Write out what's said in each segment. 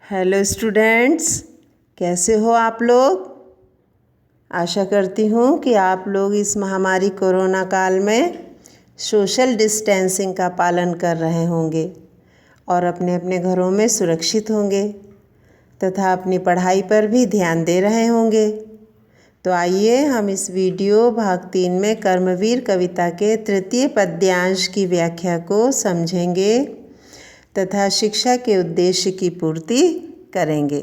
Hello students, कैसे हो आप लोग। आशा करती हूँ कि आप लोग इस महामारी कोरोना काल में सोशल डिस्टेंसिंग का पालन कर रहे होंगे और अपने अपने घरों में सुरक्षित होंगे तथा अपनी पढ़ाई पर भी ध्यान दे रहे होंगे। तो आइए हम इस वीडियो भाग 3 में कर्मवीर कविता के तृतीय पद्यांश की व्याख्या को समझेंगे तथा शिक्षा के उद्देश्य की पूर्ति करेंगे।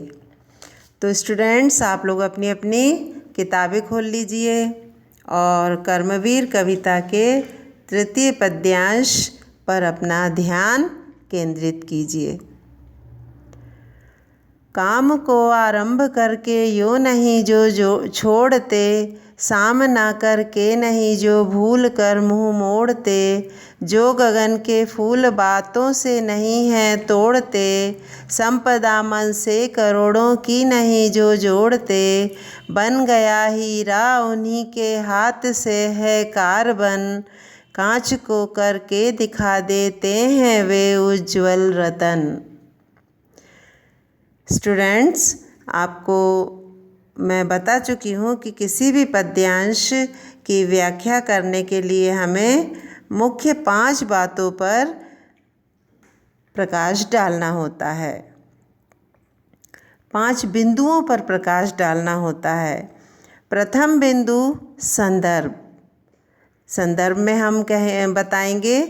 तो स्टूडेंट्स, आप लोग अपनी अपनी किताबें खोल लीजिए और कर्मवीर कविता के तृतीय पद्यांश पर अपना ध्यान केंद्रित कीजिए। काम को आरंभ करके यो नहीं जो छोड़ते, सामना करके नहीं जो भूल कर मुँह मोड़ते, जो गगन के फूल बातों से नहीं है तोड़ते, संपदा मन से करोड़ों की नहीं जो जोड़ते, बन गया हीरा उन्हीं के हाथ से है कार्बन, कांच को करके दिखा देते हैं वे उज्ज्वल रतन। स्टूडेंट्स, आपको मैं बता चुकी हूँ कि किसी भी पद्यांश की व्याख्या करने के लिए हमें मुख्य 5 बातों पर प्रकाश डालना होता है, 5 बिंदुओं पर प्रकाश डालना होता है। प्रथम बिंदु संदर्भ। संदर्भ में हम बताएंगे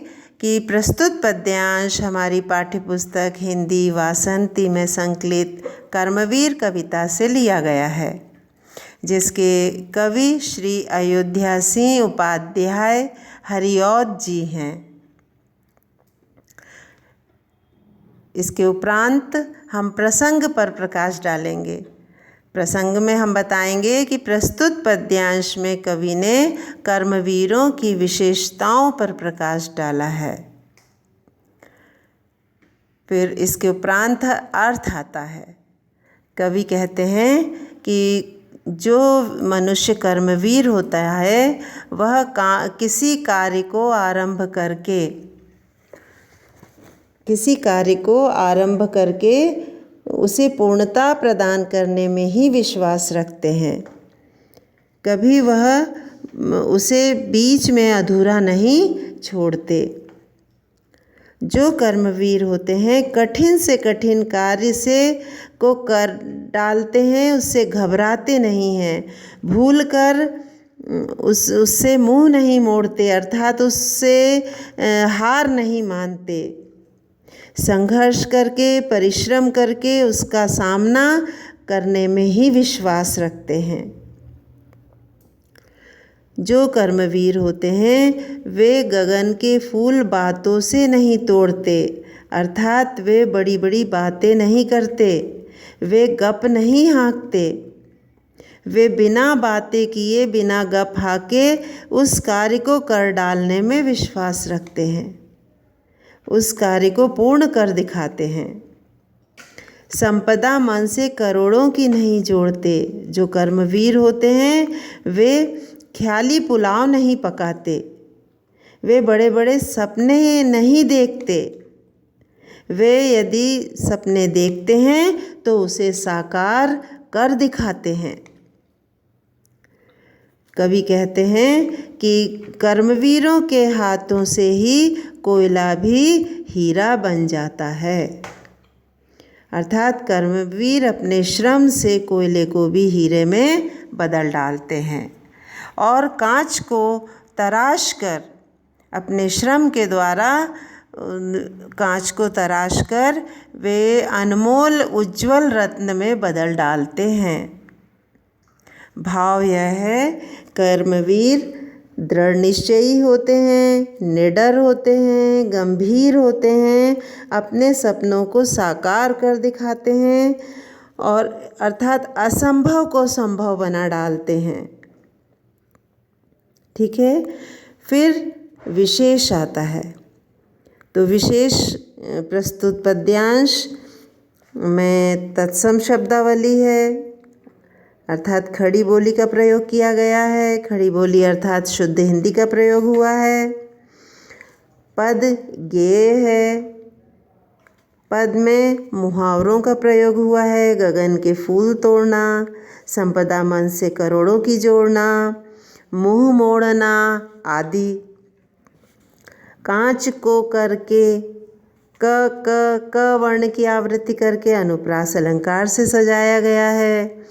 कि प्रस्तुत पद्यांश हमारी पाठ्यपुस्तक हिंदी वासंती में संकलित कर्मवीर कविता से लिया गया है, जिसके कवि श्री अयोध्या सिंह उपाध्याय हरिऔध जी हैं। इसके उपरांत हम प्रसंग पर प्रकाश डालेंगे। प्रसंग में हम बताएंगे कि प्रस्तुत पद्यांश में कवि ने कर्मवीरों की विशेषताओं पर प्रकाश डाला है। फिर इसके उपरांत अर्थ आता है। कवि कहते हैं कि जो मनुष्य कर्मवीर होता है वह किसी कार्य को आरंभ करके उसे पूर्णता प्रदान करने में ही विश्वास रखते हैं। कभी वह उसे बीच में अधूरा नहीं छोड़ते। जो कर्मवीर होते हैं कठिन से कठिन कार्य को कर डालते हैं, उससे घबराते नहीं हैं, भूल कर उससे मुंह नहीं मोड़ते, अर्थात उससे हार नहीं मानते। संघर्ष करके परिश्रम करके उसका सामना करने में ही विश्वास रखते हैं। जो कर्मवीर होते हैं वे गगन के फूल बातों से नहीं तोड़ते, अर्थात वे बड़ी बड़ी बातें नहीं करते, वे गप नहीं हाँकते, वे बिना बातें किए बिना गप हाँके उस कार्य को कर डालने में विश्वास रखते हैं, उस कार्य को पूर्ण कर दिखाते हैं। संपदा मन से करोड़ों की नहीं जोड़ते। जो कर्मवीर होते हैं वे ख्याली पुलाव नहीं पकाते, वे बड़े बड़े सपने नहीं देखते, वे यदि सपने देखते हैं तो उसे साकार कर दिखाते हैं। कवि कहते हैं कि कर्मवीरों के हाथों से ही कोयला भी हीरा बन जाता है, अर्थात कर्मवीर अपने श्रम से कोयले को भी हीरे में बदल डालते हैं और कांच को तराश कर अपने श्रम के द्वारा कांच को तराश कर वे अनमोल उज्ज्वल रत्न में बदल डालते हैं। भाव यह है, कर्मवीर दृढ़ निश्चयी होते हैं, निडर होते हैं, गंभीर होते हैं, अपने सपनों को साकार कर दिखाते हैं और अर्थात असंभव को संभव बना डालते हैं। ठीक है। फिर विशेष आता है। तो विशेष प्रस्तुत पद्यांश में तत्सम शब्दावली है, अर्थात खड़ी बोली का प्रयोग किया गया है। खड़ी बोली अर्थात शुद्ध हिंदी का प्रयोग हुआ है। पद गेय है, पद में मुहावरों का प्रयोग हुआ है। गगन के फूल तोड़ना, संपदा मन से करोड़ों की जोड़ना, मुंह मोड़ना आदि। कांच को करके क वर्ण की आवृत्ति करके अनुप्रास अलंकार से सजाया गया है।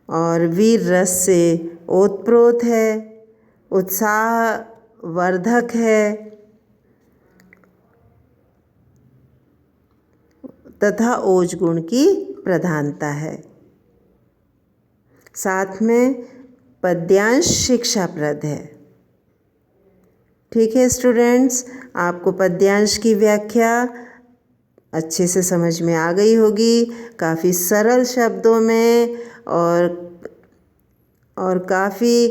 और वीर रस से ओतप्रोत है, उत्साह वर्धक है तथा ओज गुण की प्रधानता है। साथ में पद्यांश शिक्षाप्रद है। ठीक है स्टूडेंट्स, आपको पद्यांश की व्याख्या अच्छे से समझ में आ गई होगी, काफ़ी सरल शब्दों में और काफ़ी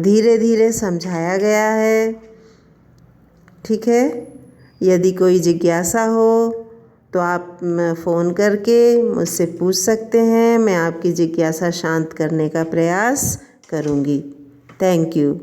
धीरे धीरे समझाया गया है। ठीक है, यदि कोई जिज्ञासा हो तो आप फ़ोन करके मुझसे पूछ सकते हैं। मैं आपकी जिज्ञासा शांत करने का प्रयास करूँगी। Thank you.